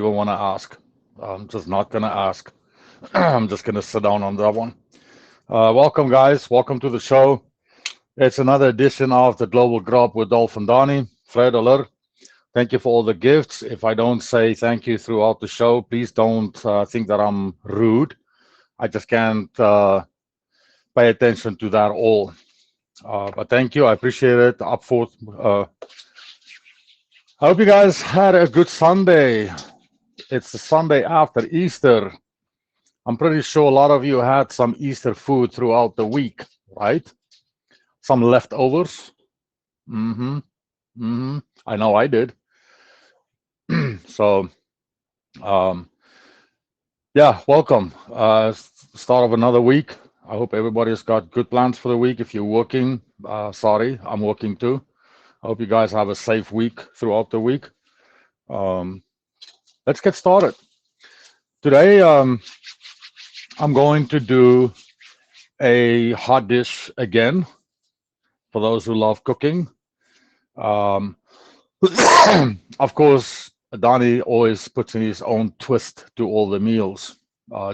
even want to ask. I'm just not going to ask. I'm just going to sit down on that one. Welcome, guys. Welcome to the show. It's another edition of the Global Grub with Dolph and Donnie. Fred Aller, thank you for all the gifts. If I don't say thank you throughout the show, please don't think that I'm rude. I just can't pay attention to that all. But thank you. I appreciate it. Up for. I hope you guys had a good Sunday. It's the Sunday after Easter. I'm pretty sure a lot of you had some Easter food throughout the week, right? Some leftovers. Mm-hmm. Mm-hmm. I know I did. So, um, yeah, welcome. Start of another week. I hope everybody's got good plans for the week. If you're working, sorry, I'm working too. I hope you guys have a safe week throughout the week. Um, let's get started. Today, I'm going to do a hot dish again for those who love cooking. Um, of course, Donnie always puts in his own twist to all the meals,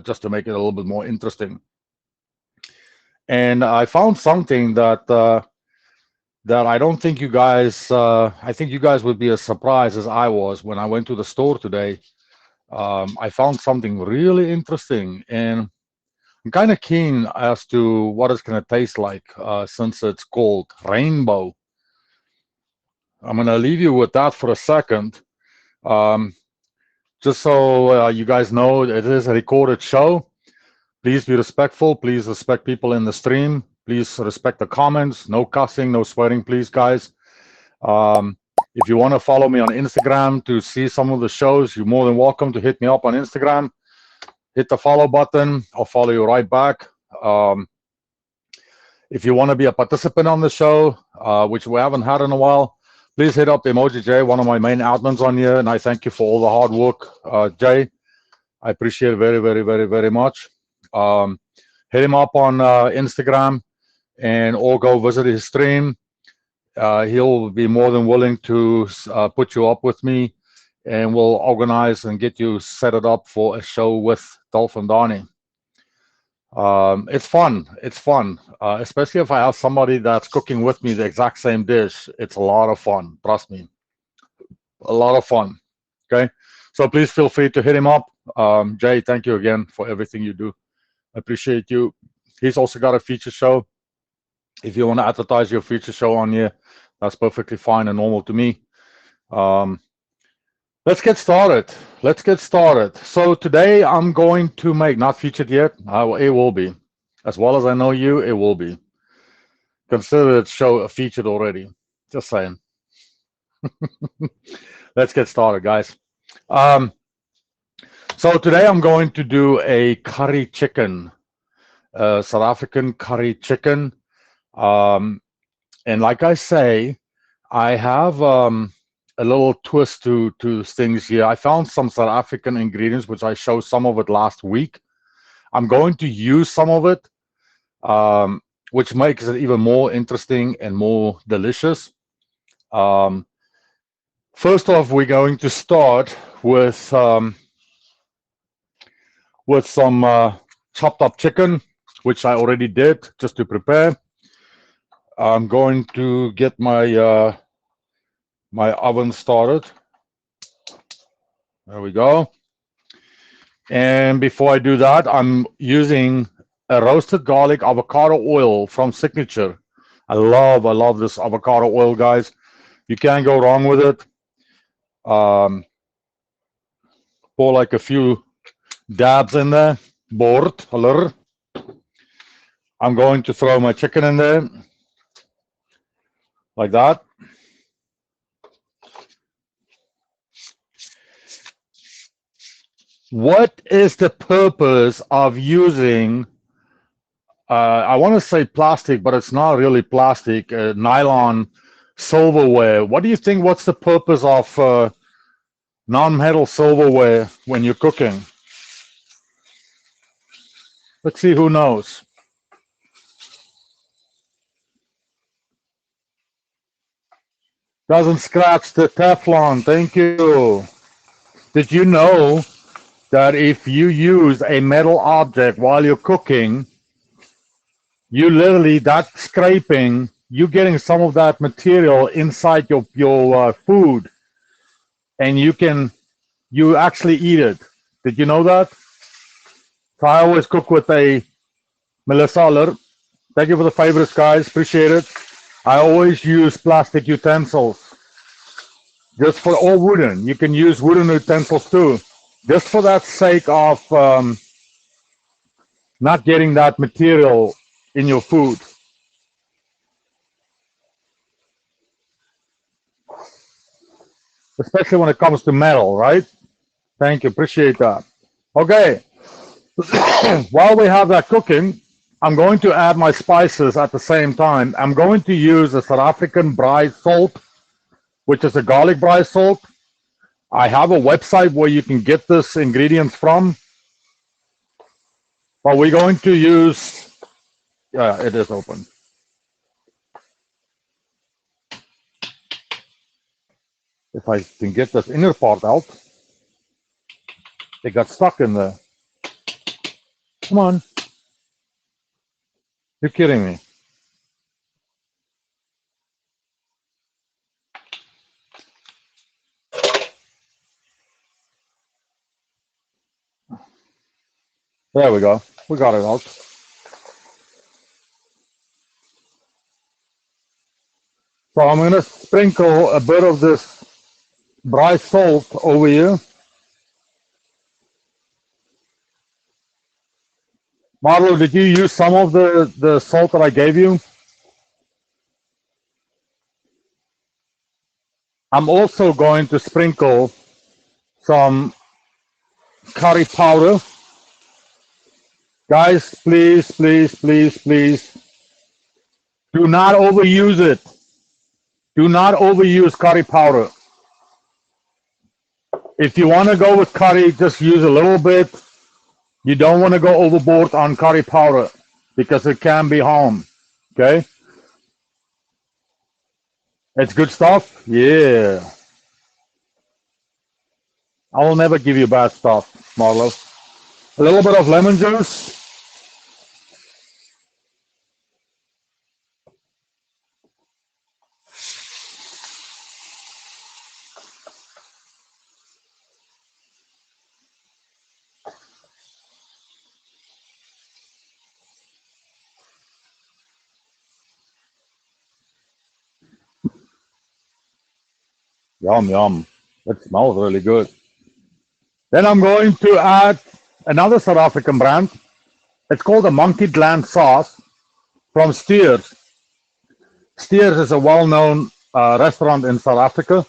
just to make it a little bit more interesting. And I found something that I don't think you guys. I think you guys would be as surprised as I was when I went to the store today. I found something really interesting, and I'm kind of keen as to what it's going to taste like, since it's called rainbow. I'm going to leave you with that for a second. Um, just so you guys know, it is a recorded show. Please be respectful. Please respect people in the stream. Please respect the comments. No cussing, no swearing, please, guys. Um, if you want to follow me on Instagram to see some of the shows, you're more than welcome to hit me up on Instagram. Hit the follow button. I'll follow you right back. Um, if you want to be a participant on the show, which we haven't had in a while, please hit up Emoji J, one of my main admins on here, and I thank you for all the hard work, Jay. I appreciate it very, very, very, very much. Um, hit him up on Instagram and or go visit his stream. He'll be more than willing to put you up with me, and we'll organize and get you set it up for a show with Dolph and Donnie. It's fun. It's fun, especially if I have somebody that's cooking with me the exact same dish. It's a lot of fun. Trust me, a lot of fun. Okay, so please feel free to hit him up. Jay, thank you again for everything you do. I appreciate you. He's also got a feature show. If you want to advertise your feature show on here, that's perfectly fine and normal to me. Um, let's get started. Let's get started. So today I'm going to make, not featured yet, it will be. As well as I know you, it will be. Consider it show featured already. Just saying. Let's get started, guys. Um, so today I'm going to do a curry chicken, South African curry chicken. Um, and like I say, I have a little twist to things here. I found some South African ingredients, which I showed some of it last week. I'm going to use some of it, which makes it even more interesting and more delicious. Um, first off, we're going to start with some chopped up chicken, which I already did just to prepare. I'm going to get my oven started. There we go. And before I do that, I'm using a roasted garlic avocado oil from Signature. I love this avocado oil, guys. You can't go wrong with it. Pour like a few dabs in there. Board, a little. I'm going to throw my chicken in there, like that. What is the purpose of using, I want to say plastic, but it's not really plastic, nylon silverware? What do you think? What's the purpose of non-metal silverware when you're cooking? Let's see who knows. Doesn't scratch the Teflon. Thank you. Did you know that if you use a metal object while you're cooking, you literally, that scraping, you getting some of that material inside your food, and you actually eat it. Did you know that? So I always cook with a Melissa alert. Thank you for the favorites, guys. Appreciate it. I always use plastic utensils, just for or wooden. You can use wooden utensils too, just for that sake of not getting that material in your food, especially when it comes to metal, right? Thank you. Appreciate that. Okay. While we have that cooking, I'm going to add my spices at the same time. I'm going to use a South African braai salt, which is a garlic braai salt. I have a website where you can get this ingredients from, but we're going to use, yeah, it is open. If I can get this inner part out, it got stuck in there. Come on, you're kidding me. There we go. We got it out. So I'm going to sprinkle a bit of this braai salt over here. Marlo, did you use some of the salt that I gave you? I'm also going to sprinkle some curry powder. Guys, please, please, please, please, do not overuse it. Do not overuse curry powder. If you want to go with curry, just use a little bit. You don't want to go overboard on curry powder because it can be harm. Okay? It's good stuff? Yeah. I will never give you bad stuff, Marlo. A little bit of lemon juice. Yum, yum. It smells really good. Then I'm going to add another South African brand. It's called the Monkey Gland Sauce from Steers. Steers is a well-known restaurant in South Africa.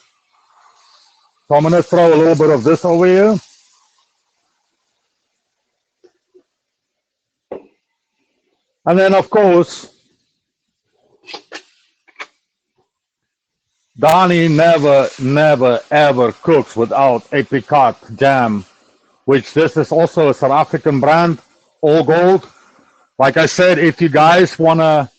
So I'm going to throw a little bit of this over here. And then, of course, Donnie never, never, ever cooks without apricot jam, which this is also a South African brand, all gold. Like I said, if you guys wanna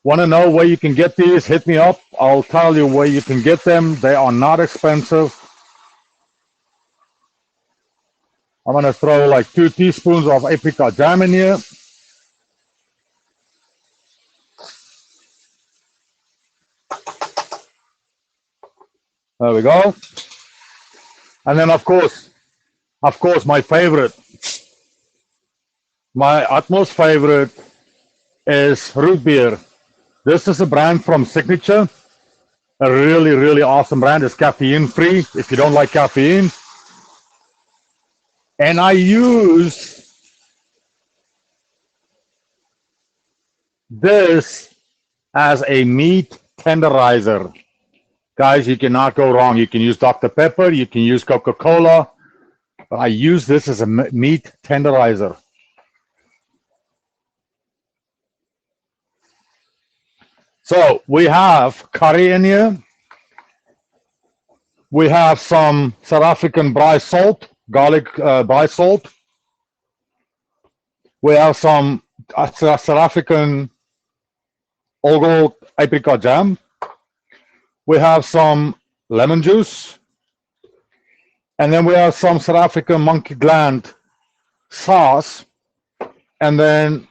know where you can get these, hit me up. I'll tell you where you can get them. They are not expensive. I'm gonna throw like 2 teaspoons of apricot jam in here. There we go. And then of course, my favorite, my utmost favorite is root beer. This is a brand from Signature. A really, really awesome brand. It's caffeine free if you don't like caffeine. And I use this as a meat tenderizer. Guys, you cannot go wrong. You can use Dr. Pepper, you can use Coca-Cola, but I use this as a meat tenderizer. So we have curry in here. We have some South African braai salt, garlic braai salt. We have some South African all gold apricot jam. We have some lemon juice. And then we have some South African monkey gland sauce, and then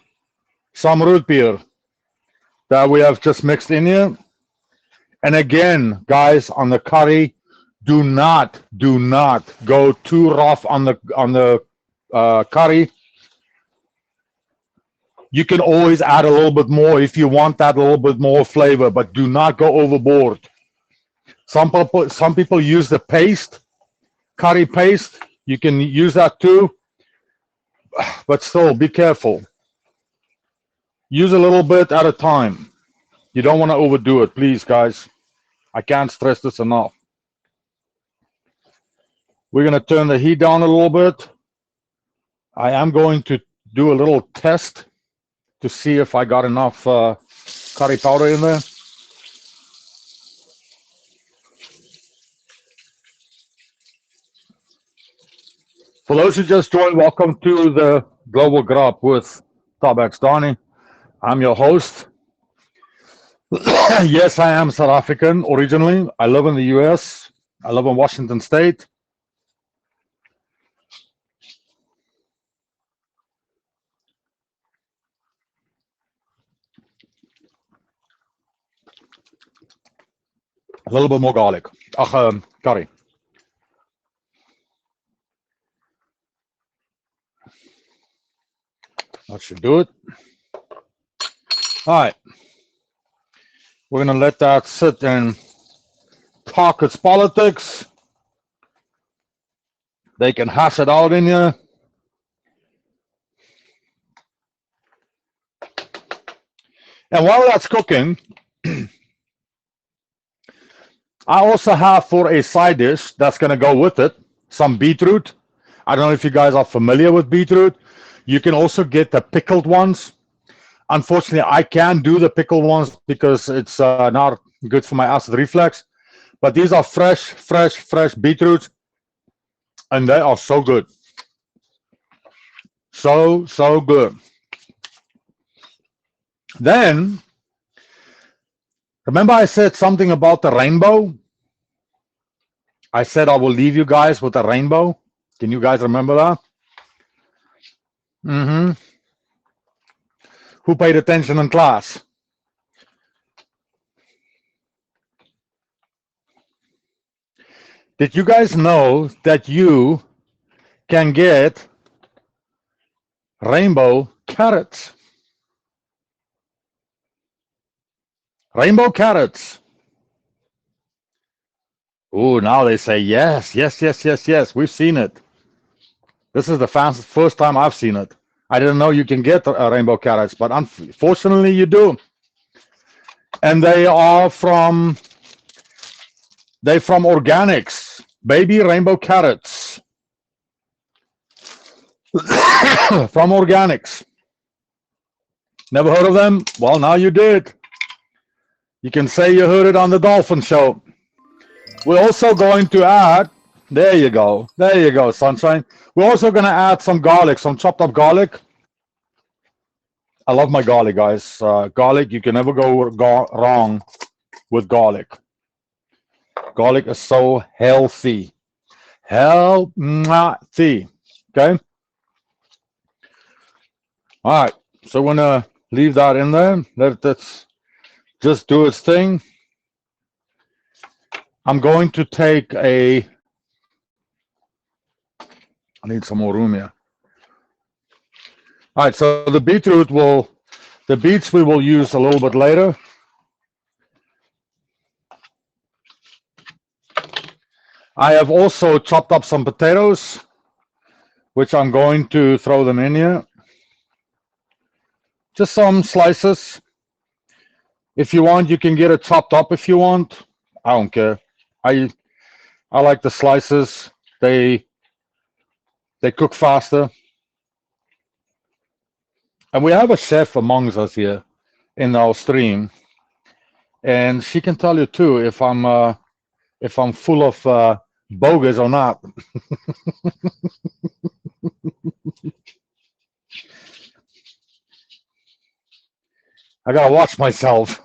some root beer that we have just mixed in here. And again, guys, on the curry, do not go too rough on the curry. You can always add a little bit more if you want that little bit more flavor, but do not go overboard. Some people use the paste, curry paste. You can use that too, but still be careful. Use a little bit at a time. You don't want to overdo it, please, guys. I can't stress this enough. We're going to turn the heat down a little bit. I am going to do a little test to see if I got enough curry powder in there. For those who just joined, welcome to the Global Grub with Tabex Donnie. I'm your host. Yes, I am South African originally. I live in the US. I live in Washington State. A little bit more garlic. Curry. That should do it. All right. We're going to let that sit and talk its politics. They can hash it out in here. And while that's cooking, I also have for a side dish that's going to go with it some beetroot. I don't know if you guys are familiar with beetroot. You can also get the pickled ones. Unfortunately, I can't do the pickled ones because it's not good for my acid reflux. But these are fresh beetroots, and they are so good. So good. Then, remember I said something about the rainbow? I said I will leave you guys with a rainbow. Can you guys remember that? Mm-hmm. Who paid attention in class? Did you guys know that you can get rainbow carrots? Rainbow carrots. Oh, now they say yes. We've seen it. This is the first time I've seen it. I didn't know you can get rainbow carrots, but unfortunately you do. And they're from organics. Baby rainbow carrots. From organics. Never heard of them? Well, now you did. You can say you heard it on the Dolphin Show. We're also going to add, there you go, sunshine. We're also going to add some garlic, some chopped up garlic. I love my garlic, guys. Garlic, you can never go wrong with garlic. Garlic is so healthy. Healthy. Okay? All right. So we're going to leave that in there. Let it just do its thing. I'm going to take I need some more room here. All right, so the beets we will use a little bit later. I have also chopped up some potatoes, which I'm going to throw them in here. Just some slices. If you want, you can get it chopped up if you want. I don't care. I like the slices. They cook faster. And we have a chef amongst us here in our stream, and she can tell you too if I'm full of bogus or not. I gotta watch myself.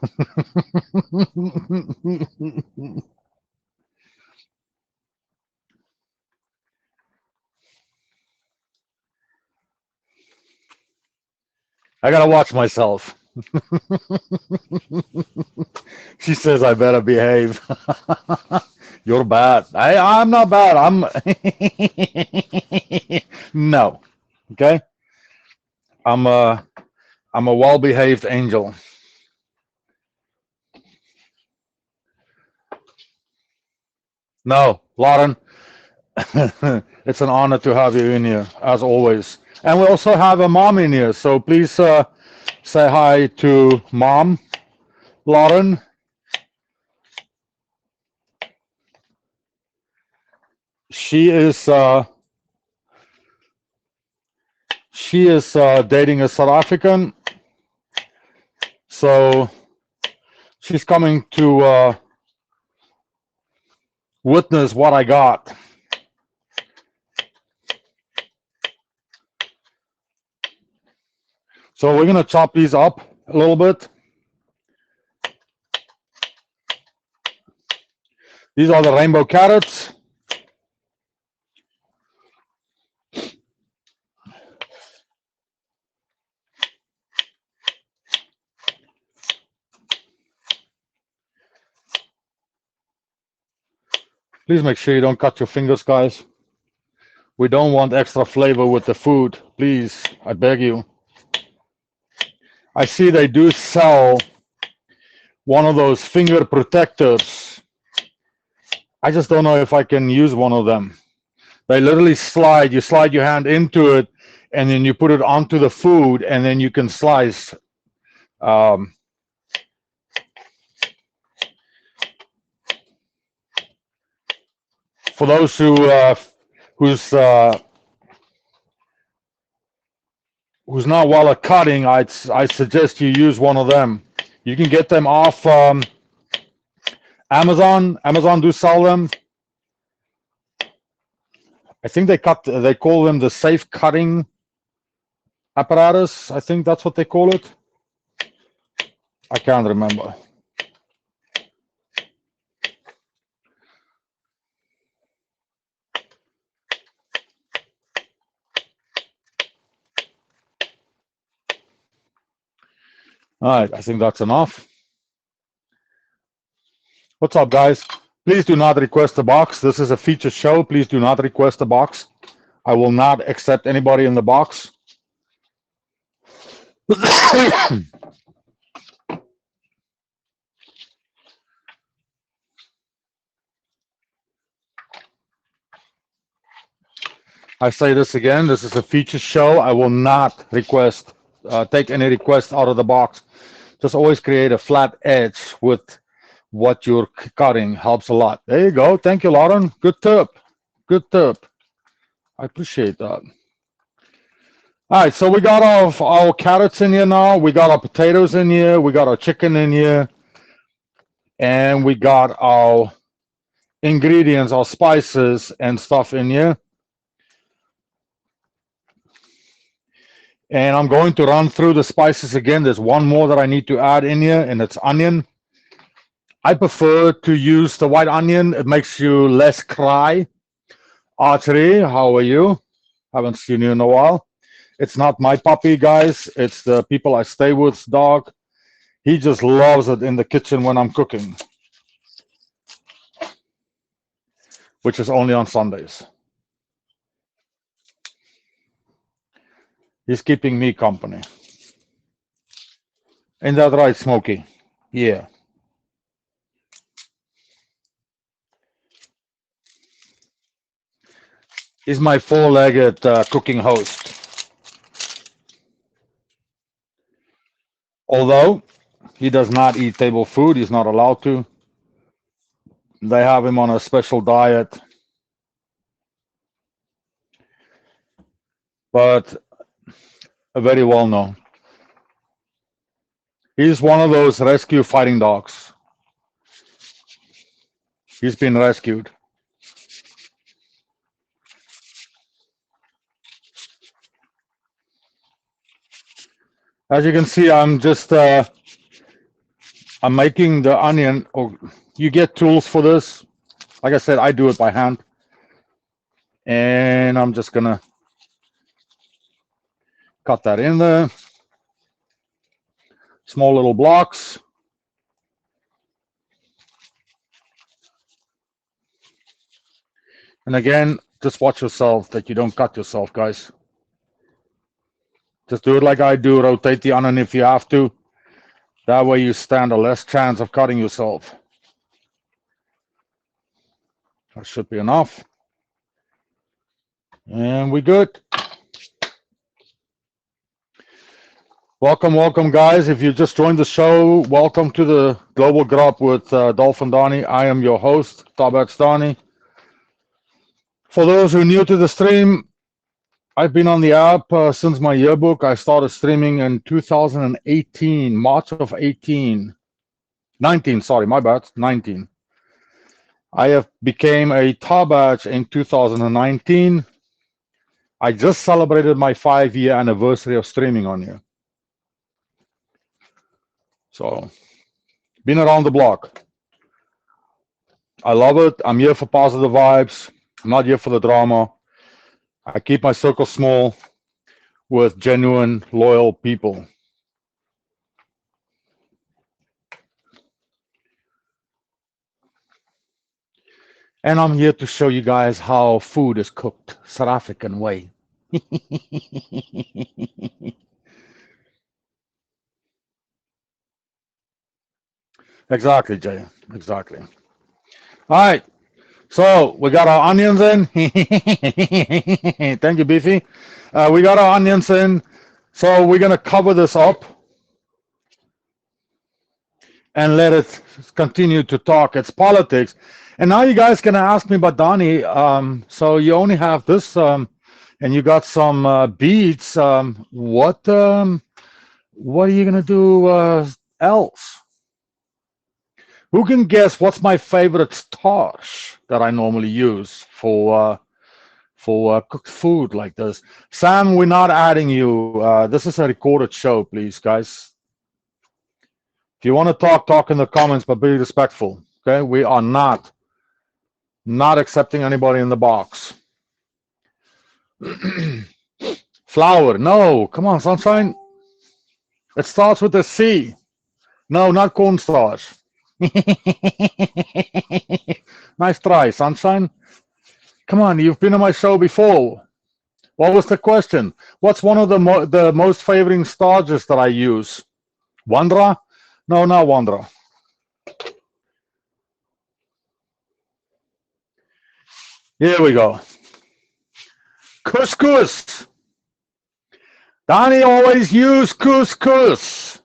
I gotta watch myself. She says I better behave. You're bad. I'm not bad. I'm no. Okay. I'm a I'm a well-behaved angel. No, Lauren, it's an honor to have you in here as always. And we also have a mom in here, so please say hi to mom, Lauren. She is dating a South African, so she's coming to witness what I got. So we're gonna chop these up a little bit. These are the rainbow carrots. Please make sure you don't cut your fingers, guys. We don't want extra flavor with the food. Please, I beg you. I see they do sell one of those finger protectors. I just don't know if I can use one of them. They literally slide, you slide your hand into it, and then you put it onto the food, and then you can slice. Um, for those who's not well at cutting, I suggest you use one of them. You can get them off Amazon. Amazon do sell them. I think they call them the safe cutting apparatus. I think that's what they call it. I can't remember. All right, I think that's enough. What's up, guys? Please do not request a box. This is a feature show. Please do not request a box. I will not accept anybody in the box. I say this again. This is a feature show. I will not take any requests out of the box. Just always create a flat edge with what you're cutting. Helps a lot. There you go. Thank you, Lauren. Good tip. Good tip. I appreciate that. All right, so we got our carrots in here now. We got our potatoes in here. We got our chicken in here. And we got our ingredients, our spices and stuff in here. And I'm going to run through the spices again. There's one more that I need to add in here, and it's onion. I prefer to use the white onion. It makes you less cry. Archery, how are you? Haven't seen you in a while. It's not my puppy, guys. It's the people I stay with's dog. He just loves it in the kitchen when I'm cooking, which is only on Sundays. He's keeping me company. Ain't that right, Smokey? Yeah. He's my four-legged cooking host. Although he does not eat table food, he's not allowed to. They have him on a special diet. But very well known. He's one of those rescue fighting dogs. He's been rescued. As you can see, I'm making the onion. Or you get tools for this. Like I said, I do it by hand. And I'm just gonna cut that in there. Small little blocks. And again, just watch yourself that you don't cut yourself, guys. Just do it like I do. Rotate the onion if you have to. That way you stand a less chance of cutting yourself. That should be enough. And we good. Welcome, guys. If you just joined the show, welcome to the Global Grub with Dolphin Donnie. I am your host, Tabat Donnie. For those who are new to the stream, I've been on the app since my yearbook. I started streaming in 2018, March of 19, sorry, my bad, 19. I have became a Tabat in 2019. I just celebrated my 5-year anniversary of streaming on here. So, been around the block. I love it. I'm here for positive vibes. I'm not here for the drama. I keep my circle small with genuine, loyal people. And I'm here to show you guys how food is cooked South African way. Exactly, Jay. Exactly. All right. So we got our onions in. Thank you, Beefy. We got our onions in. So we're going to cover this up and let it continue to talk. It's politics. And now you guys can ask me about Donnie. So you only have this, and you got some beets. What are you going to do else? Who can guess what's my favorite starch that I normally use for cooked food like this? Sam, we're not adding you. This is a recorded show, please, guys. If you want to talk in the comments, but be respectful. Okay, we are not accepting anybody in the box. Flour, no, come on, sunshine. It starts with a C. No, not cornstarch. Nice try, sunshine. Come on, you've been on my show before. What was the question? What's one of the most favoring starches that I use? Wandra? No, not Wandra. Here we go. Couscous. Donnie always use couscous.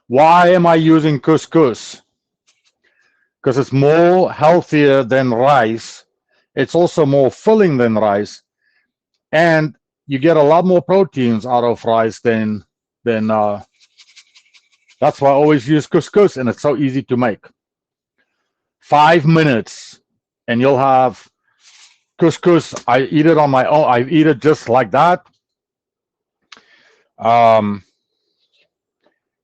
Why am I using couscous? Because it's more healthier than rice. It's also more filling than rice. And you get a lot more proteins out of rice than that's why I always use couscous, and it's so easy to make. 5 minutes and you'll have couscous. I eat it on my own. I eat it just like that.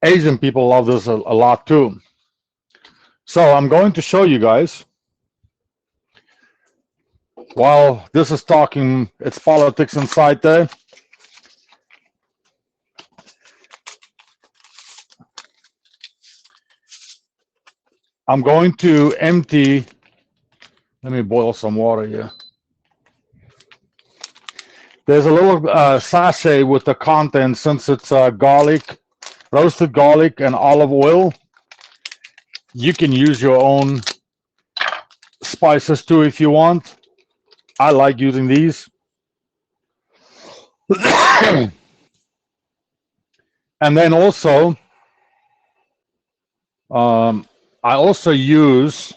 Asian people love this a lot too. So I'm going to show you guys while this is talking, it's politics inside there. I'm going to empty, let me boil some water here. There's a little sachet with the content, since it's garlic, roasted garlic and olive oil. You can use your own spices too if you want. I like using these. And then also, I also use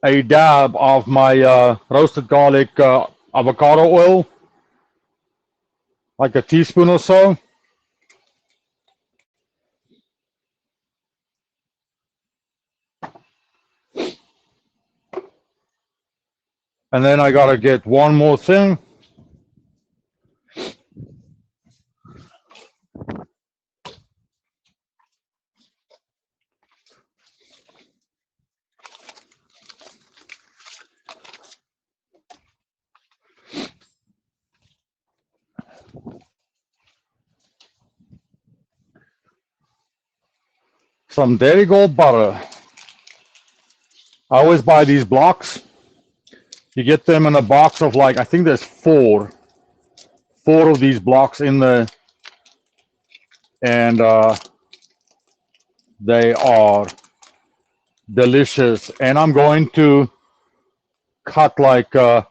a dab of my roasted garlic avocado oil, like a teaspoon or so. And then I gotta get one more thing. some Dairy Gold butter. I always buy these blocks. You get them in a box of like, I think there's four of these blocks in there, and they are delicious. And I'm going to cut like a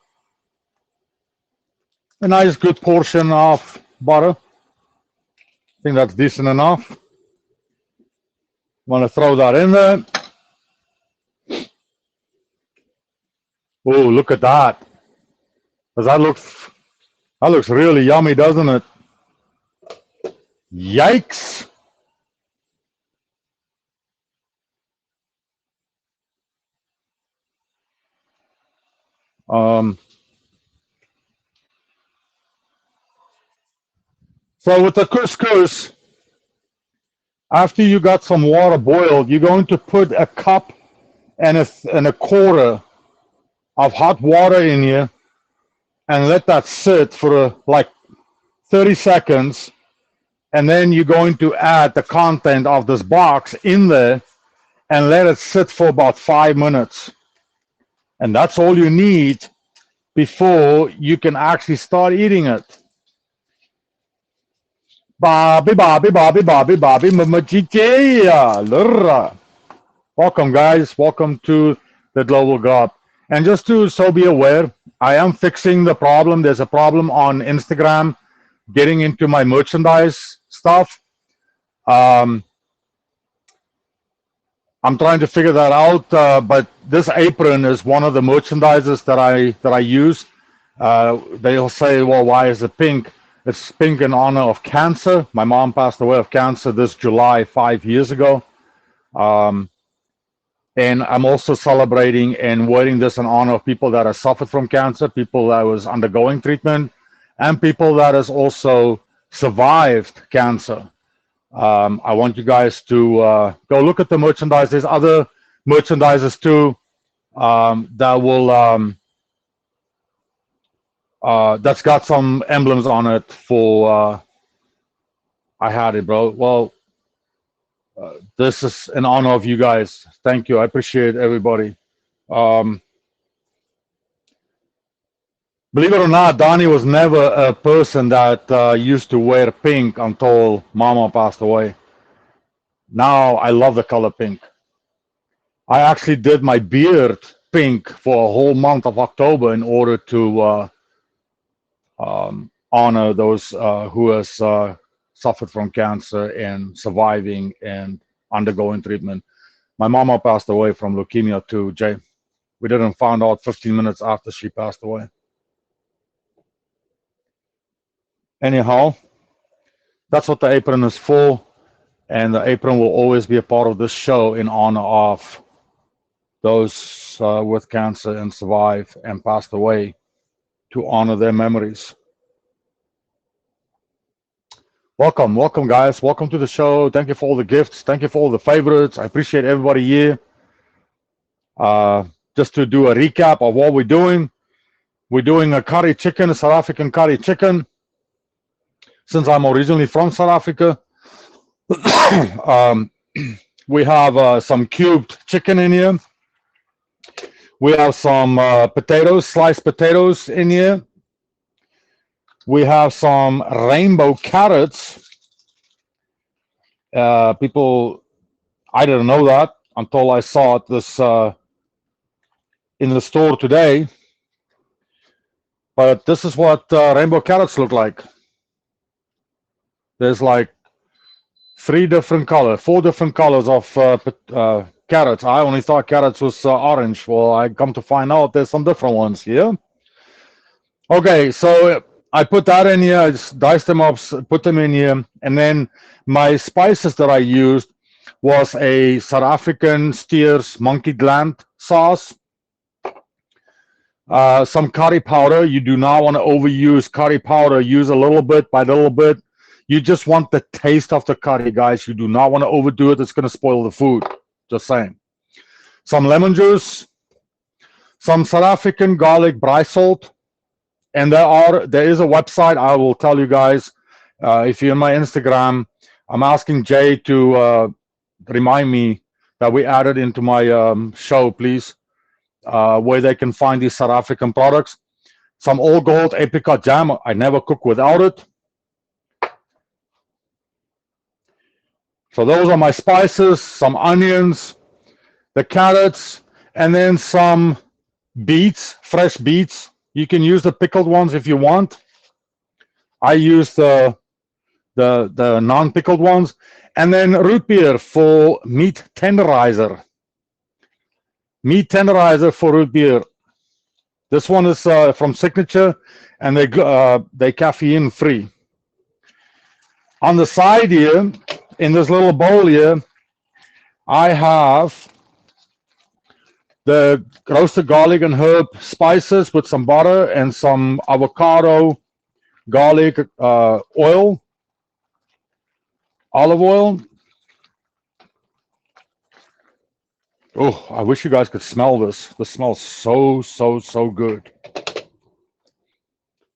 nice good portion of butter. I think that's decent enough. I'm gonna throw that in there. Oh, look at that. Does that looks really yummy, doesn't it? Yikes. Um, so with the couscous, after you got some water boiled, you're going to put a cup and a quarter of hot water in here and let that sit for like 30 seconds. And then you're going to add the content of this box in there and let it sit for about 5 minutes. And that's all you need before you can actually start eating it. Bobby, Bobby, Bobby, Bobby, Bobby, Mama. Welcome, guys. Welcome to the Global Grub. And just to so be aware, I am fixing the problem. There's a problem on Instagram getting into my merchandise stuff. I'm trying to figure that out, but this apron is one of the merchandises that I use. They'll say, "Well, why is it pink?" It's pink in honor of cancer. My mom passed away of cancer this July 5 years ago. And I'm also celebrating and wearing this in honor of people that have suffered from cancer, people that was undergoing treatment, and people that has also survived cancer. I want you guys to go look at the merchandise. There's other merchandises too that will that's got some emblems on it for. I had it, bro. Well, this is in honor of you guys. Thank you. I appreciate everybody. Believe it or not, Donnie was never a person that used to wear pink until Mama passed away. Now I love the color pink. I actually did my beard pink for a whole month of October in order to honor those who has suffered from cancer and surviving and undergoing treatment. My mama passed away from leukemia too, Jay. We didn't find out 15 minutes after she passed away. Anyhow, that's what the apron is for, and the apron will always be a part of this show in honor of those with cancer and survived and passed away, to honor their memories. Welcome, welcome, guys. Welcome to the show. Thank you for all the gifts. Thank you for all the favorites. I appreciate everybody here. Just to do a recap of what we're doing a curry chicken, a South African curry chicken. Since I'm originally from South Africa, we have some cubed chicken in here. We have some potatoes, sliced potatoes in here. We have some rainbow carrots. People, I didn't know that until I saw it this in the store today. But this is what rainbow carrots look like. There's like four different colors of carrots. I only thought carrots was orange. Well, I come to find out there's some different ones here. Okay, so I put that in here. I just diced them up, put them in here, and then my spices that I used was a South African steers monkey gland sauce. Some curry powder. You do not want to overuse curry powder. Use a little bit by little bit. You just want the taste of the curry, guys. You do not want to overdo it. It's going to spoil the food. Just saying. Some lemon juice. Some South African garlic braai salt. And there is a website. I will tell you guys. If you're in my Instagram, I'm asking Jay to remind me that we added into my show, please, where they can find these South African products. Some all gold apricot jam. I never cook without it. So those are my spices, some onions, the carrots, and then some beets, fresh beets. You can use the pickled ones if you want. I use the non-pickled ones. And then root beer for meat tenderizer. Meat tenderizer for root beer. This one is from Signature, and they caffeine free. On the side here, in this little bowl here, I have the roasted garlic and herb spices with some butter and some avocado, garlic oil, olive oil. Oh, I wish you guys could smell this. This smells so, so, so good.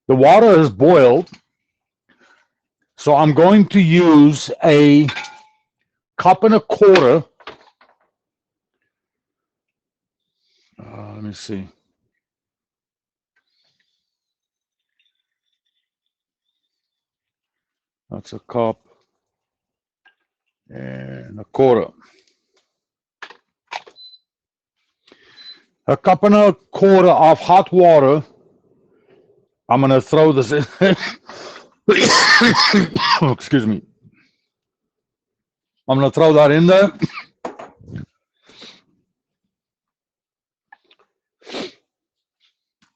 The water is boiled, so I'm going to use a cup and a quarter. Let me see. That's a cup and a quarter. A cup and a quarter of hot water. I'm going to throw this in. Excuse me. I'm going to throw that in there.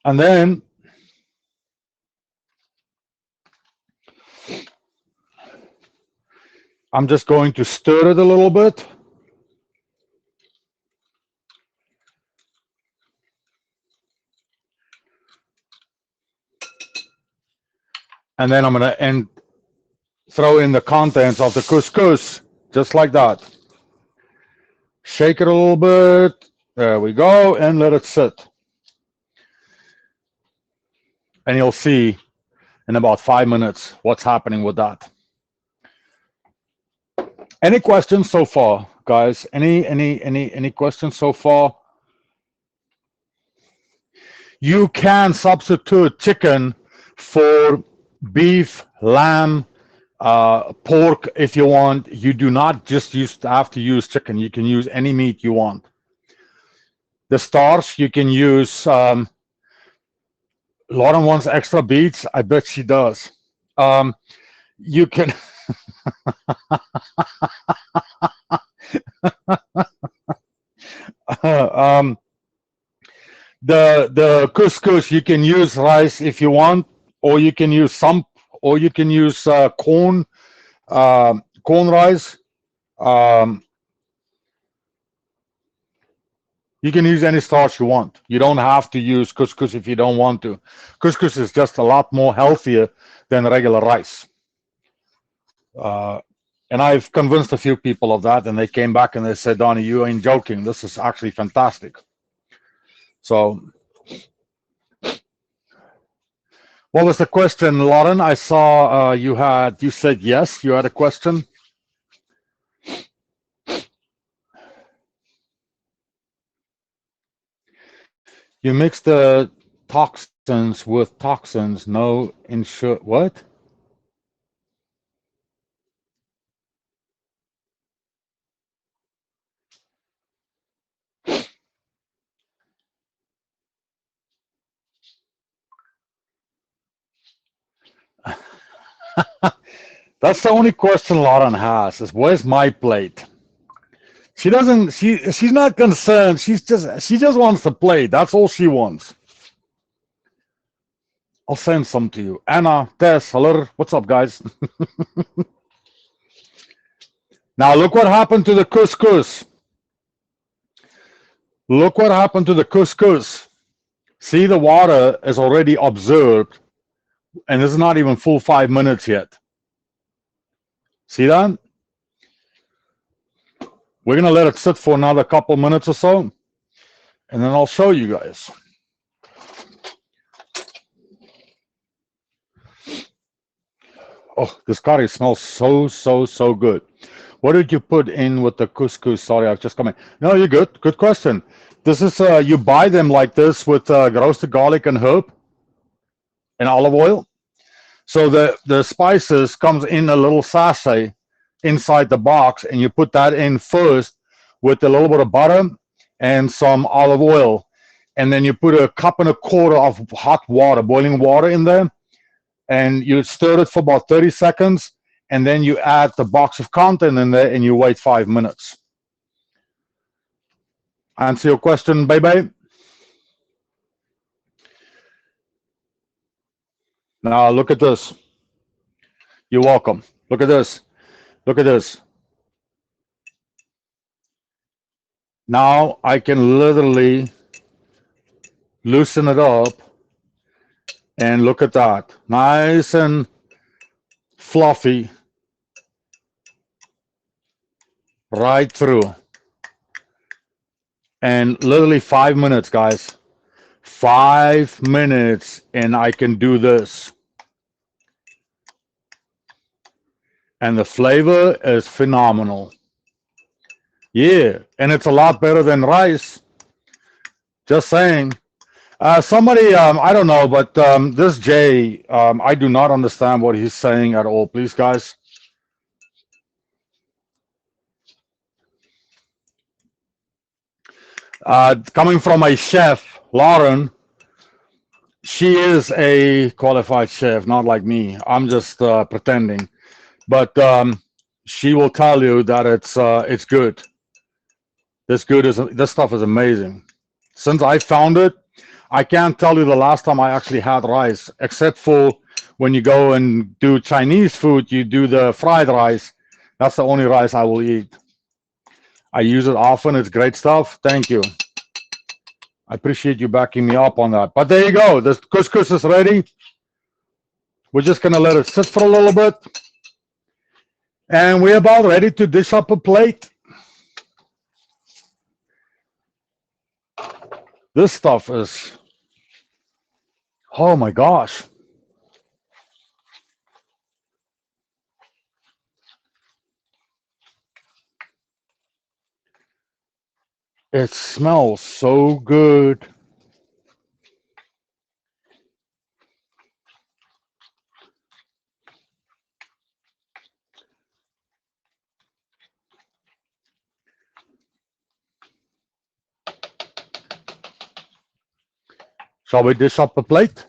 And then I'm just going to stir it a little bit. And then I'm going to throw in the contents of the couscous, just like that. Shake it a little bit. There we go. And let it sit. And you'll see in about 5 minutes what's happening with that. Any questions so far, guys? Any questions so far? You can substitute chicken for beef, lamb, pork if you want. You do not just have to use chicken. You can use any meat you want. The starch, you can use. Lauren wants extra beets. I bet she does. You can. The couscous, you can use rice if you want, or you can use or you can use corn rice. You can use any starch you want. You don't have to use couscous if you don't want to. Couscous is just a lot more healthier than regular rice. And I've convinced a few people of that, and they came back and they said, Donnie, you ain't joking. This is actually fantastic. So, what was the question, Lauren? I saw you said yes, you had a question. You mix the toxins with toxins, no insure, what? That's the only question Lauren has is where's my plate? She doesn't. She's not concerned. She just wants to play. That's all she wants. I'll send some to you. Anna, Tess, hello. What's up, guys? Now look what happened to the couscous. Look what happened to the couscous. See, the water is already absorbed, and it's not even full 5 minutes yet. See that? We're going to let it sit for another couple minutes or so, and then I'll show you guys. Oh, this curry smells so, so, so good. What did you put in with the couscous? Sorry, I've just come in. No, you're good. Good question. This is you buy them like this with roasted garlic and herb and olive oil. So the spices comes in a little sachet inside the box, and you put that in first with a little bit of butter and some olive oil, and then you put a cup and a quarter of hot water, boiling water, in there, and you stir it for about 30 seconds, and then you add the box of content in there, and you wait 5 minutes. Answer your question, baby. Now look at this. You're welcome. Look at this. Look at this. Now I can literally loosen it up, and look at that. Nice and fluffy right through. And literally 5 minutes, guys. 5 minutes, and I can do this. And the flavor is phenomenal. Yeah, and it's a lot better than rice. Just saying. Somebody, I don't know, but this Jay, I do not understand what he's saying at all. Please, guys. Coming from a chef, Lauren, she is a qualified chef, not like me. I'm just pretending. But she will tell you that it's good. This stuff is amazing. Since I found it, I can't tell you the last time I actually had rice, except for when you go and do Chinese food, you do the fried rice. That's the only rice I will eat. I use it often. It's great stuff. Thank you. I appreciate you backing me up on that. But there you go. The couscous is ready. We're just going to let it sit for a little bit. And we're about ready to dish up a plate. This stuff is, oh my gosh. It smells so good. Shall we dish up a plate?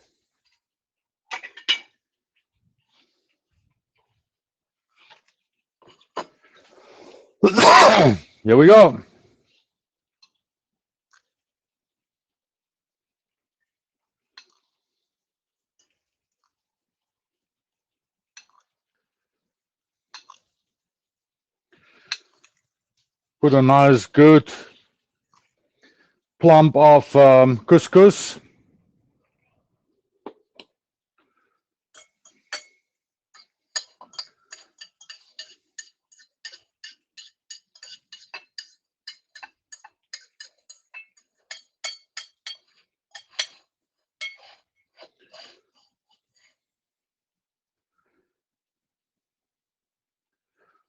Here we go. Put a nice, good plump of couscous.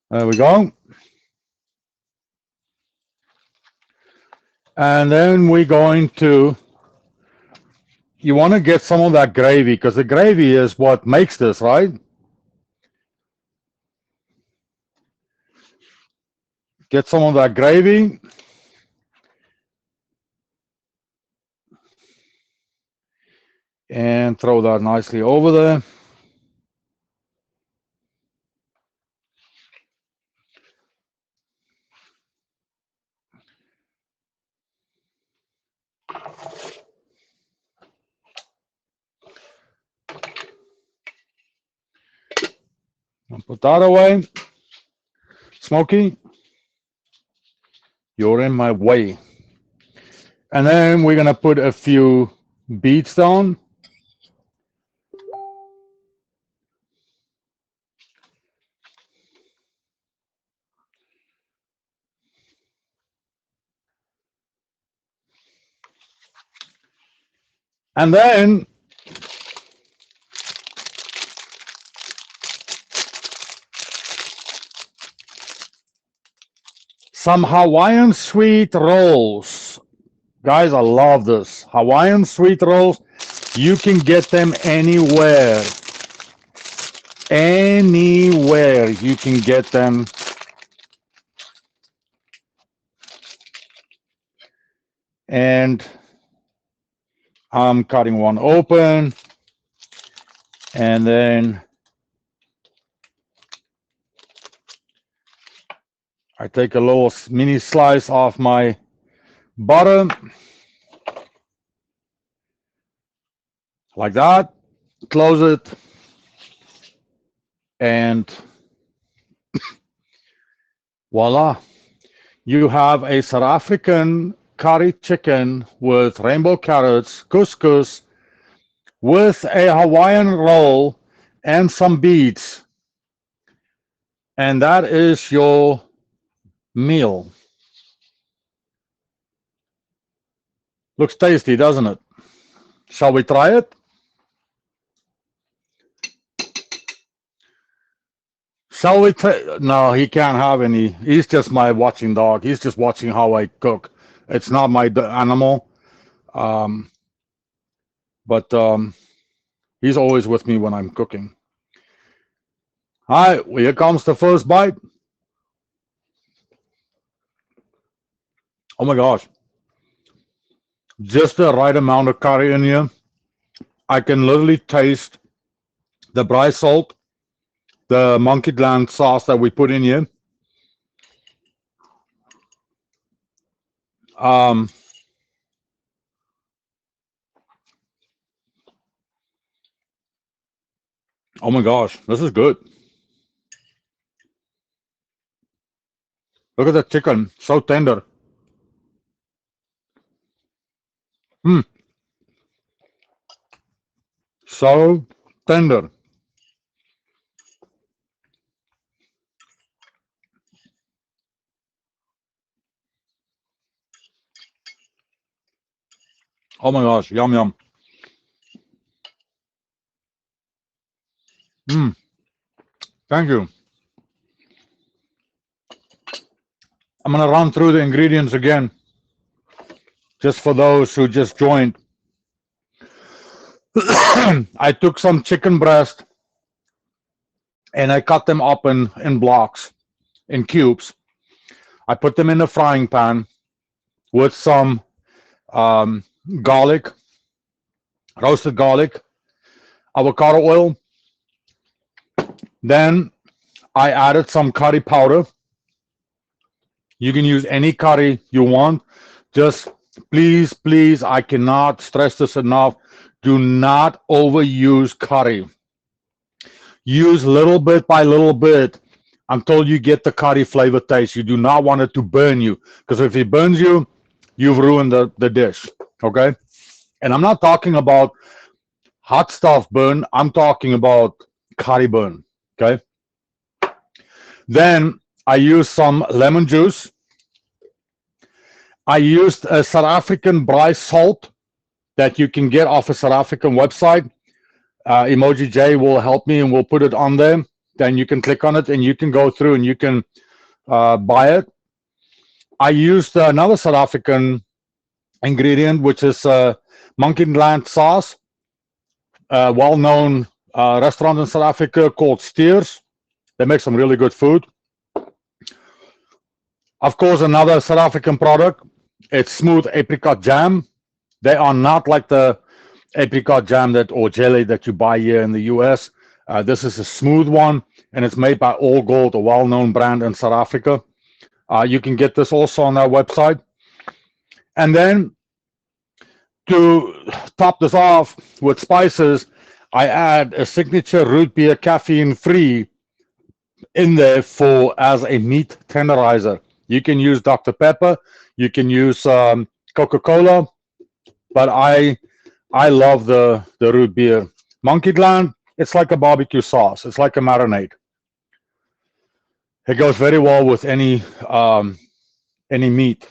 There we go. And then we're going to, you want to get some of that gravy, because the gravy is what makes this, right? Get some of that gravy. And throw that nicely over there. And put that away. Smokey, you're in my way. And then we're going to put a few beets down. And then some Hawaiian sweet rolls. Guys, I love this. Hawaiian sweet rolls. You can get them anywhere. Anywhere you can get them. And I'm cutting one open. And then I take a little mini slice off my butter. Like that. Close it. And voila. You have a South African curry chicken with rainbow carrots, couscous, with a Hawaiian roll and some beets. And that is your meal. Looks tasty, doesn't it? Shall we try it? Shall we try? No, he can't have any. He's just my watching dog. He's just watching how I cook. It's not my animal. Um, but he's always with me when I'm cooking. All right, here comes the first bite. Oh my gosh. Just the right amount of curry in here. I can literally taste the braai salt, the monkey gland sauce that we put in here. Oh my gosh, this is good. Look at the chicken, so tender. So tender. Oh my gosh, yum yum. Thank you. I'm gonna run through the ingredients again, just for those who just joined. I took some chicken breast and I cut them up in blocks, in cubes. I put them in the frying pan with some garlic, roasted garlic, avocado oil. Then I added some curry powder. You can use any curry you want. Just please, please, I cannot stress this enough. Do not overuse curry. Use little bit by little bit until you get the curry flavor taste. You do not want it to burn you, because if it burns you, you've ruined the dish. Okay? And I'm not talking about hot stuff burn. I'm talking about curry burn. Okay? Then I used some lemon juice. I used a South African braai salt that you can get off a South African website. Emoji J will help me and we'll put it on there. Then you can click on it and you can go through and you can buy it. I used another South African ingredient, which is monkey gland sauce, a well-known restaurant in South Africa called Steers. They make some really good food. Of course, another South African product, it's smooth apricot jam. They are not like the apricot jam or jelly that you buy here in the US. This is a smooth one, and it's made by All Gold, a well-known brand in South Africa. You can get this also on their website. And then to top this off with spices, I add a signature root beer caffeine-free in there as a meat tenderizer. You can use Dr. Pepper, you can use Coca-Cola, but I love the root beer. Monkey gland, it's like a barbecue sauce. It's like a marinade. It goes very well with any meat.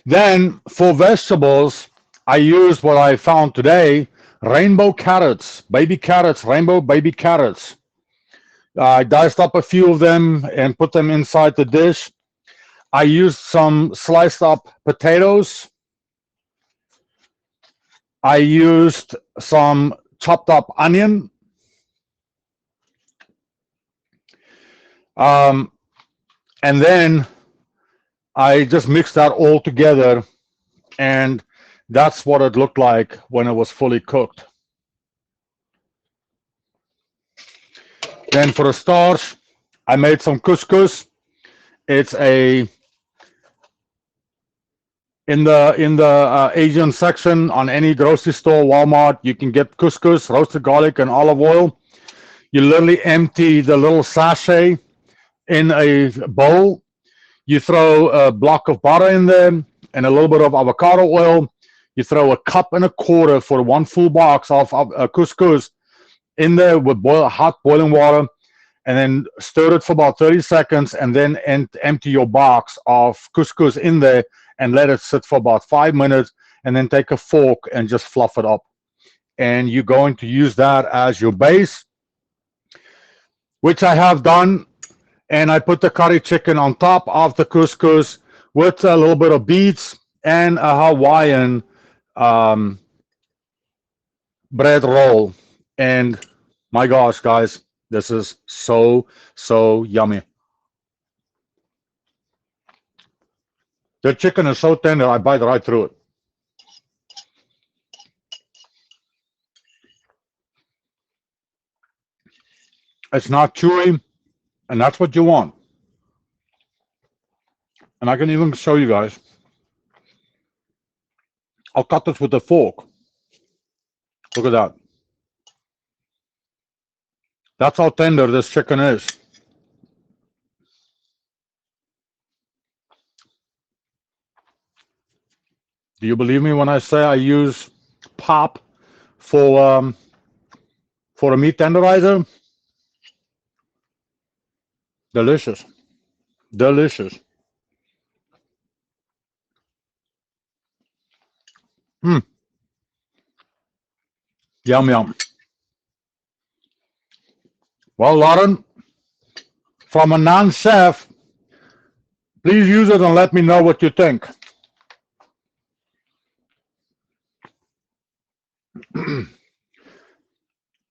Then for vegetables, I used what I found today, rainbow carrots, baby carrots, rainbow baby carrots. I diced up a few of them and put them inside the dish. I used some sliced up potatoes. I used some chopped up onion. Um, and then I just mixed that all together, and that's what it looked like when it was fully cooked. Then for the starch, I made some couscous. It's a in the Asian section on any grocery store, Walmart, you can get couscous, roasted garlic, and olive oil. You literally empty the little sachet in a bowl. You throw a block of butter in there and a little bit of avocado oil. You throw a cup and a quarter for one full box of couscous in there with hot boiling water, and then stir it for about 30 seconds, and then empty your box of couscous in there and let it sit for about 5 minutes, and then take a fork and just fluff it up. And you're going to use that as your base, which I have done. And I put the curry chicken on top of the couscous with a little bit of beets and a Hawaiian um, bread roll. And my gosh, guys, this is so yummy. The chicken is so tender, I bite right through it. It's not chewy, and that's what you want. And I can even show you guys. I'll cut this with a fork. Look at that. That's how tender this chicken is. Do you believe me when I say I use pop for a meat tenderizer? Delicious, delicious. Mm, yum yum. Well, Lauren, from a non-chef, please use it and let me know what you think.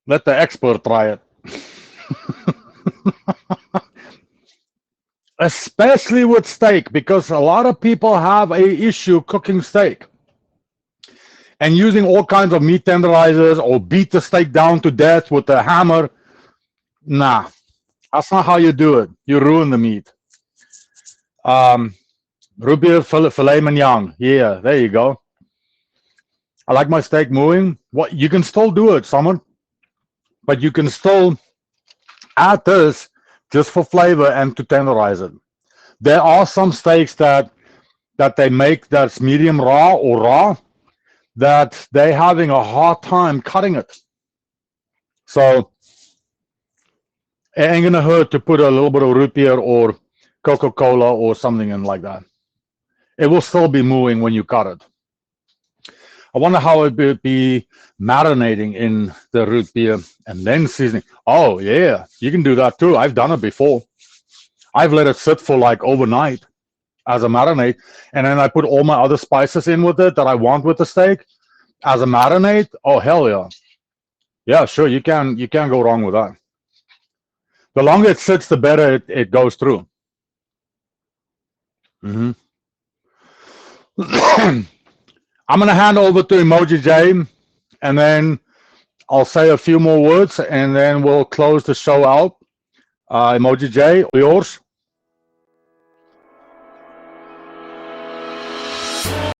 Let the expert try it. Especially with steak, because a lot of people have a issue cooking steak and using all kinds of meat tenderizers or beat the steak down to death with a hammer. Nah, that's not how you do it. You ruin the meat. Um, root beer filet mignon. Yeah, there you go. I like my steak moving. What you can still do it, someone, but you can still add this just for flavor and to tenderize it. There are some steaks that they make that's medium raw or raw that they're having a hard time cutting it. So it ain't gonna hurt to put a little bit of root beer or Coca-Cola or something in like that. It will still be moving when you cut it. I wonder how it would be marinating in the root beer and then seasoning. Oh yeah, you can do that too. I've done it before. I've let it sit for like overnight as a marinade, and then I put all my other spices in with it that I want with the steak as a marinade. Oh hell yeah, yeah, sure, you can go wrong with that. The longer it sits, the better it goes through. Hmm. I'm gonna hand over to Emoji J, and then I'll say a few more words, and then we'll close the show out. Emoji J, yours.